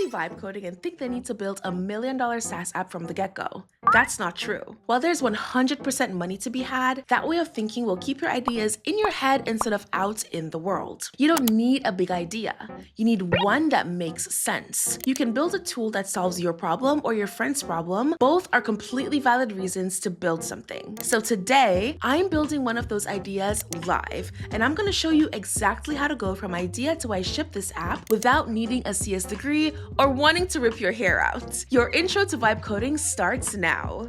vibe coding and think they need to build a $1 million SaaS app from the get-go. That's not true. While there's 100% money to be had, that way of thinking will keep your ideas in your head instead of out in the world. You don't need a big idea. You need one that makes sense. You can build a tool that solves your problem or your friend's problem. Both are completely valid reasons to build something. So today, I'm building one of those ideas live, and I'm going to show you exactly how to go from idea to I ship this app without needing a CS degree or wanting to rip your hair out. Your intro to vibe coding starts now.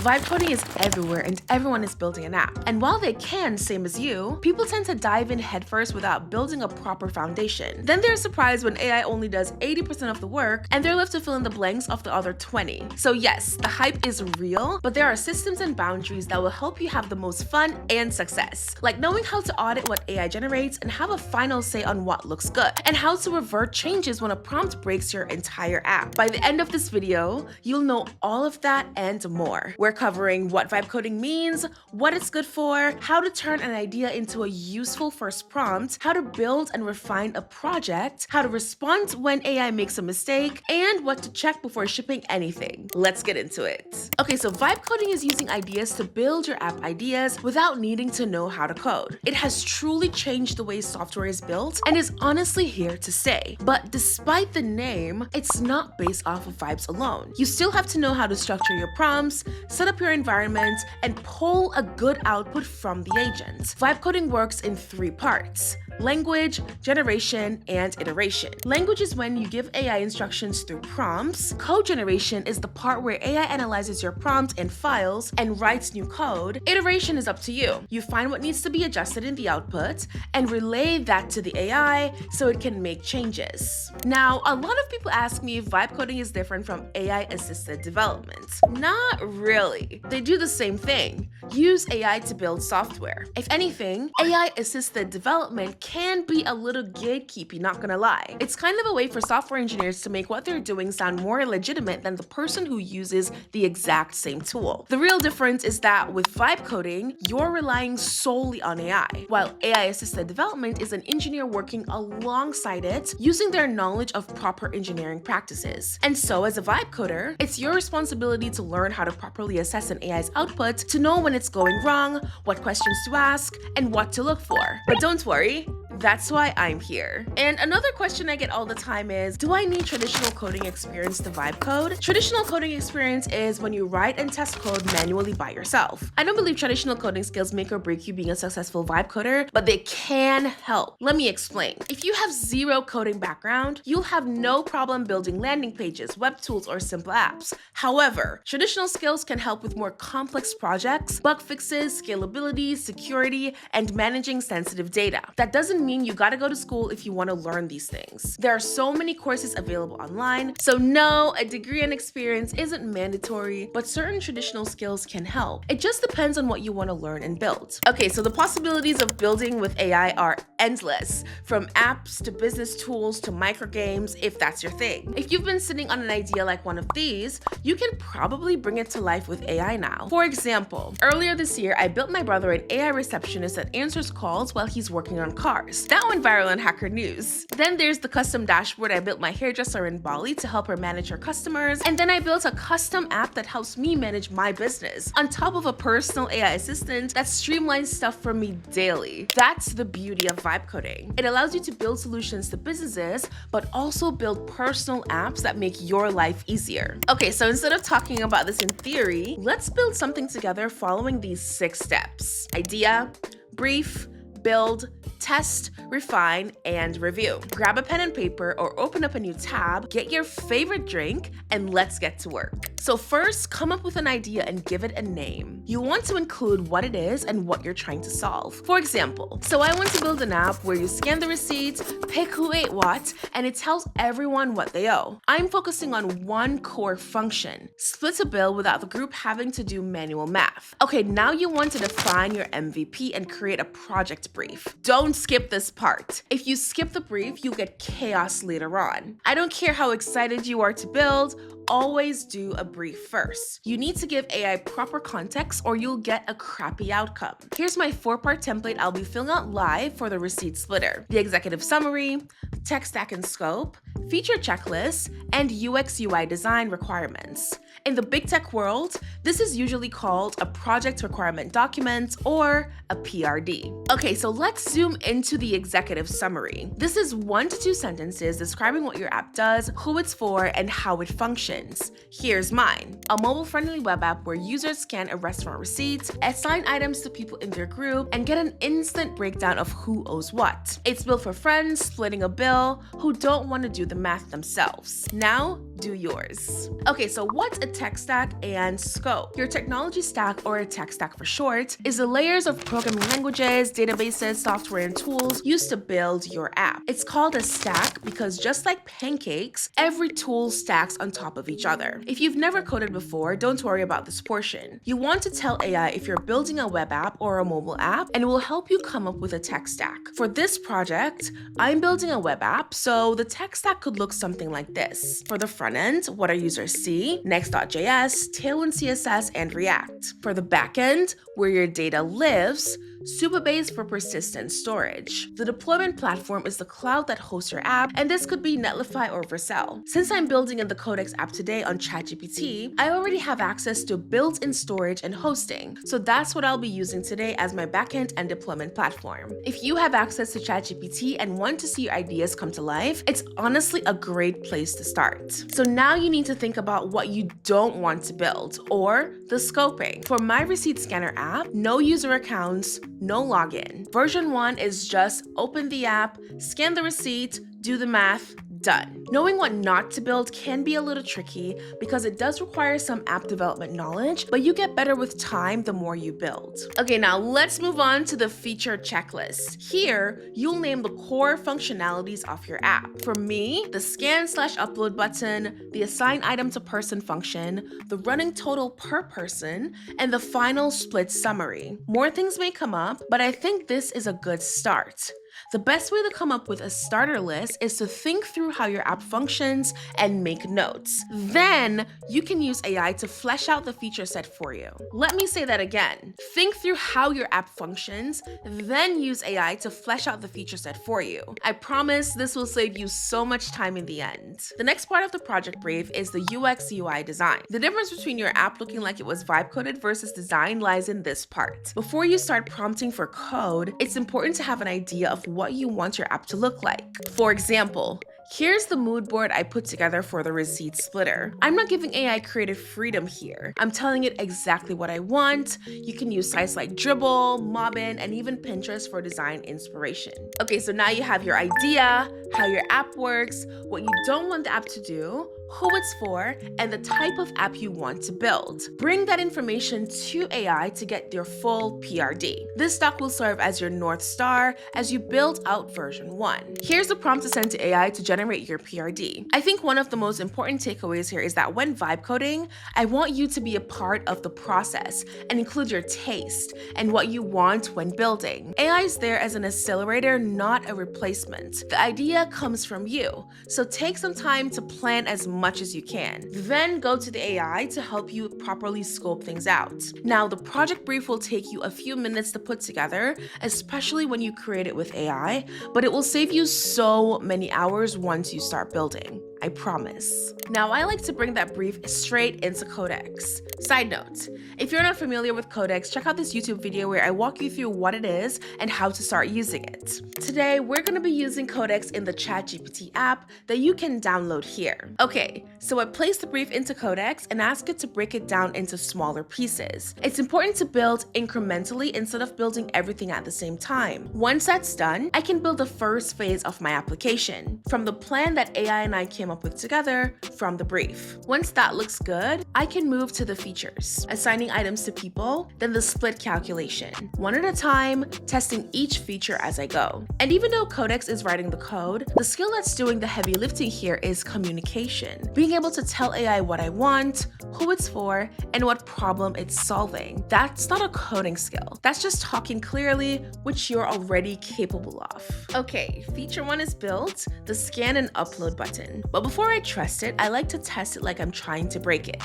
Vibe coding is everywhere and everyone is building an app. And while they can, same as you, people tend to dive in headfirst without building a proper foundation. Then they're surprised when AI only does 80% of the work and they're left to fill in the blanks of the other 20. So yes, the hype is real, but there are systems and boundaries that will help you have the most fun and success. Like knowing how to audit what AI generates and have a final say on what looks good, and how to revert changes when a prompt breaks your entire app. By the end of this video, you'll know all of that and more. We're covering what vibe coding means, what it's good for, how to turn an idea into a useful first prompt, how to build and refine a project, how to respond when AI makes a mistake, and what to check before shipping anything. Let's get into it. Okay, so vibe coding is using ideas to build your app ideas without needing to know how to code. It has truly changed the way software is built and is honestly here to stay. But despite the name, it's not based off of vibes alone. You still have to know how to structure your prompts, set up your environment, and pull a good output from the agent. Vibe coding works in 3 parts: language, generation, and iteration. Language is when you give AI instructions through prompts. Code generation is the part where AI analyzes your prompt and files and writes new code. Iteration is up to you. You find what needs to be adjusted in the output and relay that to the AI so it can make changes. Now, a lot of people ask me if vibe coding is different from AI-assisted development. Not really. They do the same thing. Use AI to build software. If anything, AI-assisted development can be a little gatekeepy, not gonna lie. It's kind of a way for software engineers to make what they're doing sound more legitimate than the person who uses the exact same tool. The real difference is that with vibe coding, you're relying solely on AI, while AI-assisted development is an engineer working alongside it, using their knowledge of proper engineering practices. And so as a vibe coder, it's your responsibility to learn how to properly assess an AI's output, to know when it's going wrong, what questions to ask, and what to look for. But don't worry, that's why I'm here. And another question I get all the time is, do I need traditional coding experience to vibe code? Traditional coding experience is when you write and test code manually by yourself. I don't believe traditional coding skills make or break you being a successful vibe coder, but they can help. Let me explain. If you have zero coding background, you'll have no problem building landing pages, web tools, or simple apps. However, traditional skills can help with more complex projects, bug fixes, scalability, security, and managing sensitive data. That doesn't mean you gotta go to school if you want to learn these things. There are so many courses available online, so no, a degree and experience isn't mandatory, but certain traditional skills can help. It just depends on what you want to learn and build. Okay, so the possibilities of building with AI are endless, from apps to business tools to microgames, if that's your thing. If you've been sitting on an idea like one of these, you can probably bring it to life with AI now. For example, earlier this year, I built my brother an AI receptionist that answers calls while he's working on cars. That went viral on Hacker News. Then there's the custom dashboard I built my hairdresser in Bali to help her manage her customers. And then I built a custom app that helps me manage my business, on top of a personal AI assistant that streamlines stuff for me daily. That's the beauty of vibe coding. It allows you to build solutions to businesses, but also build personal apps that make your life easier. Okay, so instead of talking about this in theory, let's build something together following these 6 steps: idea, brief, build, test, refine, and review. Grab a pen and paper or open up a new tab, get your favorite drink, and let's get to work. So first, come up with an idea and give it a name. You want to include what it is and what you're trying to solve. For example, so I want to build an app where you scan the receipts, pick who ate what, and it tells everyone what they owe. I'm focusing on one core function: split a bill without the group having to do manual math. Okay, now you want to define your MVP and create a project brief. Don't don't skip this part. If you skip the brief, you'll get chaos later on. I don't care how excited you are to build, always do a brief first. You need to give AI proper context or you'll get a crappy outcome. Here's my 4-part template I'll be filling out live for the receipt splitter: the executive summary, tech stack and scope, feature checklist, and UX UI design requirements. In the big tech world, this is usually called a project requirement document or a PRD. Okay, so let's zoom into the executive summary. This is 1 to 2 sentences describing what your app does, who it's for, and how it functions. Here's mine: a mobile-friendly web app where users scan a restaurant receipt, assign items to people in their group, and get an instant breakdown of who owes what. It's built for friends splitting a bill who don't want to do the math themselves. Now, do yours. Okay, so what's a tech stack and scope? Your technology stack, or a tech stack for short, is the layers of programming languages, databases, software, and tools used to build your app. It's called a stack because just like pancakes, every tool stacks on top of each other. If you've never coded before, don't worry about this portion. You want to tell AI if you're building a web app or a mobile app, and it will help you come up with a tech stack. For this project, I'm building a web app, so the tech stack could look something like this. For the front end, what our users see: Next.js, Tailwind CSS, and React. For the back end, where your data lives, Supabase for persistent storage. The deployment platform is the cloud that hosts your app, and this could be Netlify or Vercel. Since I'm building in the Codex app today on ChatGPT, I already have access to built-in storage and hosting, so that's what I'll be using today as my backend and deployment platform. If you have access to ChatGPT and want to see your ideas come to life, it's honestly a great place to start. So now you need to think about what you don't want to build, or the scoping. For my receipt scanner app, no user accounts, no login. Version 1 is just open the app, scan the receipt, do the math, done. Knowing what not to build can be a little tricky because it does require some app development knowledge, but you get better with time the more you build. Okay, now let's move on to the feature checklist. Here, you'll name the core functionalities of your app. For me, the scan/upload button, the assign item to person function, the running total per person, and the final split summary. More things may come up, but I think this is a good start. The best way to come up with a starter list is to think through how your app functions and make notes. Then you can use AI to flesh out the feature set for you. Let me say that again. Think through how your app functions, then use AI to flesh out the feature set for you. I promise this will save you so much time in the end. The next part of the project brief is the UX UI design. The difference between your app looking like it was vibe coded versus design lies in this part. Before you start prompting for code, it's important to have an idea of what you want your app to look like. For example, here's the mood board I put together for the receipt splitter. I'm not giving AI creative freedom here. I'm telling it exactly what I want. You can use sites like Dribbble, Mobbin, and even Pinterest for design inspiration. Okay, so now you have your idea, how your app works, what you don't want the app to do, who it's for, and the type of app you want to build. Bring that information to AI to get your full PRD. This doc will serve as your North Star as you build out version 1. Here's the prompt to send to AI to generate your PRD. I think one of the most important takeaways here is that when vibe coding, I want you to be a part of the process and include your taste and what you want when building. AI is there as an accelerator, not a replacement. The idea comes from you, so take some time to plan as much as you can. Then go to the AI to help you properly scope things out. Now, the project brief will take you a few minutes to put together, especially when you create it with AI, but it will save you so many hours once you start building. I promise. Now, I like to bring that brief straight into Codex. Side note, if you're not familiar with Codex, check out this YouTube video where I walk you through what it is and how to start using it. Today, we're going to be using Codex in the ChatGPT app that you can download here. Okay, so I place the brief into Codex and ask it to break it down into smaller pieces. It's important to build incrementally instead of building everything at the same time. Once that's done, I can build the first phase of my application. From the plan that AI and I came up up with together from the brief. Once that looks good, I can move to the features, assigning items to people, then the split calculation. One at a time, testing each feature as I go. And even though Codex is writing the code, the skill that's doing the heavy lifting here is communication. Being able to tell AI what I want, who it's for, and what problem it's solving. That's not a coding skill. That's just talking clearly, which you're already capable of. Okay, feature 1 is built, the scan and upload button. But before I trust it, I like to test it like I'm trying to break it.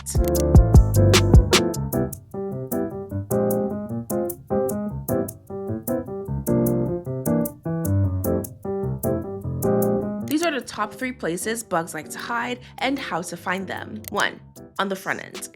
These are the top 3 places bugs like to hide and how to find them. 1. On the front end.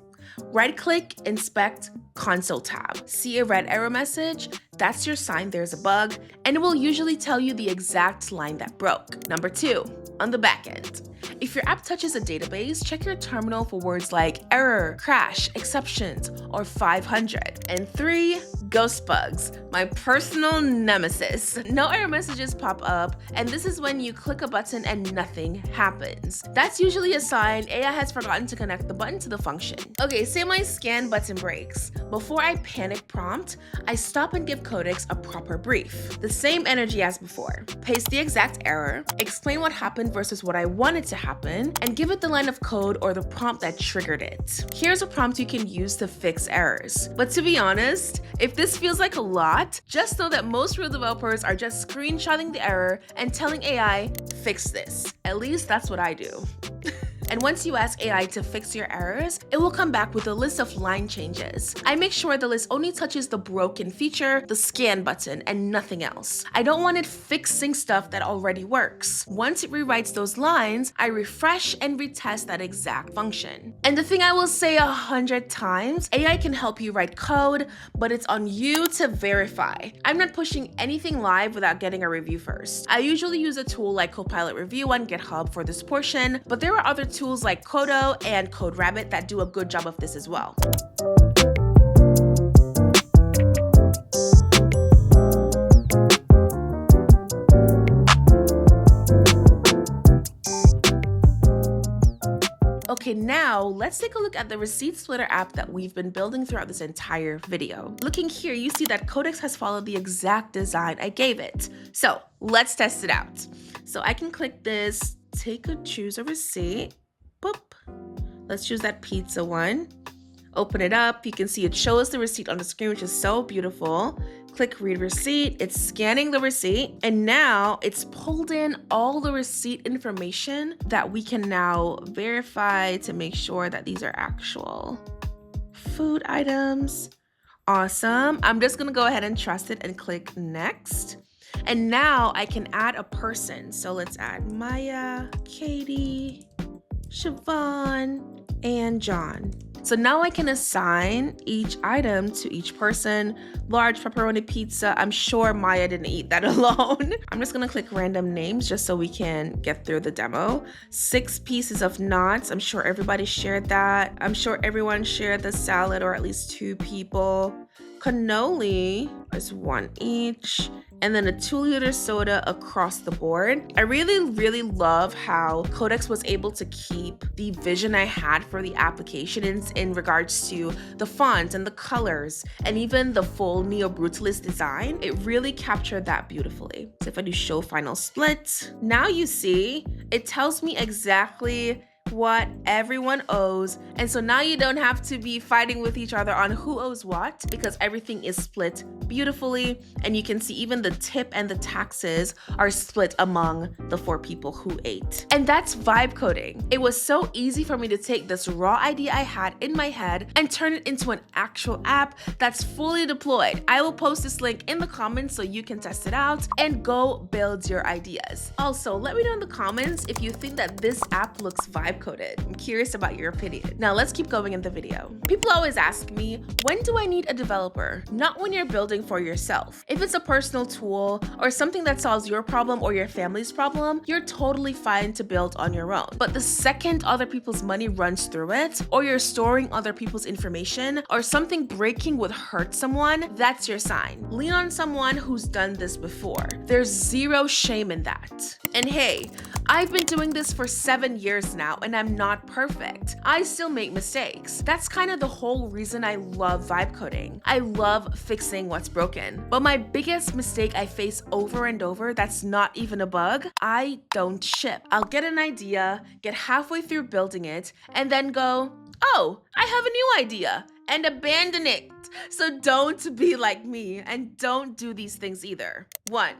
Right-click, inspect, console tab. See a red error message? That's your sign there's a bug, and it will usually tell you the exact line that broke. Number 2, on the back end. If your app touches a database, check your terminal for words like error, crash, exceptions, or 500. And 3, ghost bugs, my personal nemesis. No error messages pop up, and this is when you click a button and nothing happens. That's usually a sign AI has forgotten to connect the button to the function. Okay, say my scan button breaks. Before I panic prompt, I stop and give Codex a proper brief. The same energy as before. Paste the exact error, explain what happened versus what I wanted to happen, and give it the line of code or the prompt that triggered it. Here's a prompt you can use to fix errors. But to be honest, if this feels like a lot, just know that most real developers are just screenshotting the error and telling AI, fix this. At least that's what I do. And once you ask AI to fix your errors, it will come back with a list of line changes. I make sure the list only touches the broken feature, the scan button, and nothing else. I don't want it fixing stuff that already works. Once it rewrites those lines, I refresh and retest that exact function. And the thing I will say 100 times, AI can help you write code, but it's on you to verify. I'm not pushing anything live without getting a review first. I usually use a tool like Copilot Review on GitHub for this portion, but there are other tools like Kodo and CodeRabbit that do a good job of this as well. Okay, now let's take a look at the receipt splitter app that we've been building throughout this entire video. Looking here, you see that Codex has followed the exact design I gave it. So let's test it out. So I can click this, choose a receipt. Boop. Let's choose that pizza one. Open it up. You can see it shows the receipt on the screen, which is so beautiful. Click read receipt. It's scanning the receipt. And now it's pulled in all the receipt information that we can now verify to make sure that these are actual food items. Awesome. I'm just going to go ahead and trust it and click next. And now I can add a person. So let's add Maya, Katie, Siobhan, and John. So now I can assign each item to each person. Large pepperoni pizza. I'm sure Maya didn't eat that alone. I'm just gonna click random names just so we can get through the demo. 6 pieces of nuts. I'm sure everybody shared that. I'm sure everyone shared the salad, or at least 2 people. Cannoli is 1 each. And then a 2-liter soda across the board. I really love how Codex was able to keep the vision I had for the applications in regards to the fonts and the colors and even the full neo-brutalist design. It really captured that beautifully. So if I do show final split, now you see it tells me exactly what everyone owes, and so now you don't have to be fighting with each other on who owes what, because everything is split beautifully, and you can see even the tip and the taxes are split among the 4 people who ate. And that's vibe coding. It was so easy for me to take this raw idea I had in my head and turn it into an actual app that's fully deployed. I will post this link in the comments so you can test it out and go build your ideas. Also, let me know in the comments if you think that this app looks vibe coded. I'm curious about your opinion. Now let's keep going in the video. People always ask me, when do I need a developer? Not when you're building for yourself. If it's a personal tool or something that solves your problem or your family's problem, you're totally fine to build on your own. But the second other people's money runs through it, or you're storing other people's information, or something breaking would hurt someone, that's your sign. Lean on someone who's done this before. There's zero shame in that. And hey, I've been doing this for 7 years now and I'm not perfect. I still make mistakes. That's kind of the whole reason I love vibe coding. I love fixing what's broken. But my biggest mistake I face over and over that's not even a bug, I don't ship. I'll get an idea, get halfway through building it, and then go, oh, I have a new idea, and abandon it. So don't be like me and don't do these things either. 1.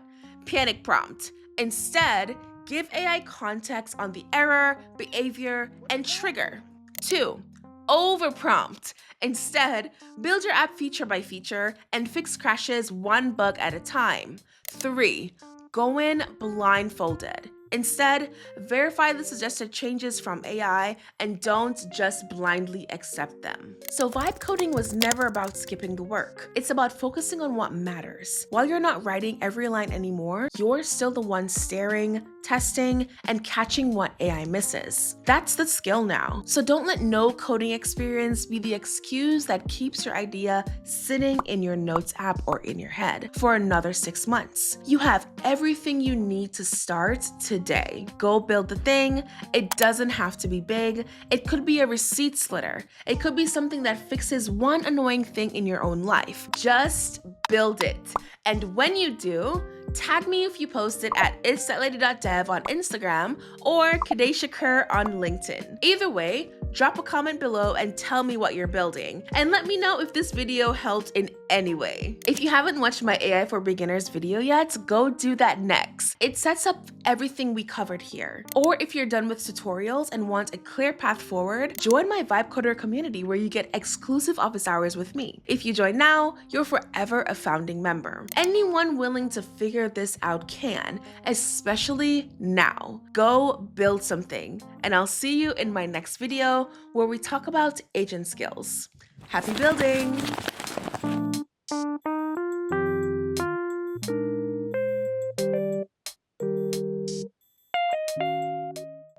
Panic prompt. Instead, give AI context on the error, behavior, and trigger. 2. Over prompt. Instead, build your app feature by feature and fix crashes one bug at a time. 3. Go in blindfolded. Instead, verify the suggested changes from AI and don't just blindly accept them. So vibe coding was never about skipping the work. It's about focusing on what matters. While you're not writing every line anymore, you're still the one staring, testing, and catching what AI misses. That's the skill now. So don't let no coding experience be the excuse that keeps your idea sitting in your notes app or in your head for another 6 months. You have everything you need to start today. Go build the thing. It doesn't have to be big. It could be a receipt slitter. It could be something that fixes one annoying thing in your own life. Just build it. And when you do, tag me if you post it at itsthatlady.dev on Instagram or Kadesha Kerr on LinkedIn. Either way, drop a comment below and tell me what you're building. And let me know if this video helped in any way. If you haven't watched my AI for Beginners video yet, go do that next. It sets up everything we covered here. Or if you're done with tutorials and want a clear path forward, join my Vibe Coder community where you get exclusive office hours with me. If you join now, you're forever a founding member. Anyone willing to figure this out can, especially now. Go build something, and I'll see you in my next video where we talk about agent skills. Happy building!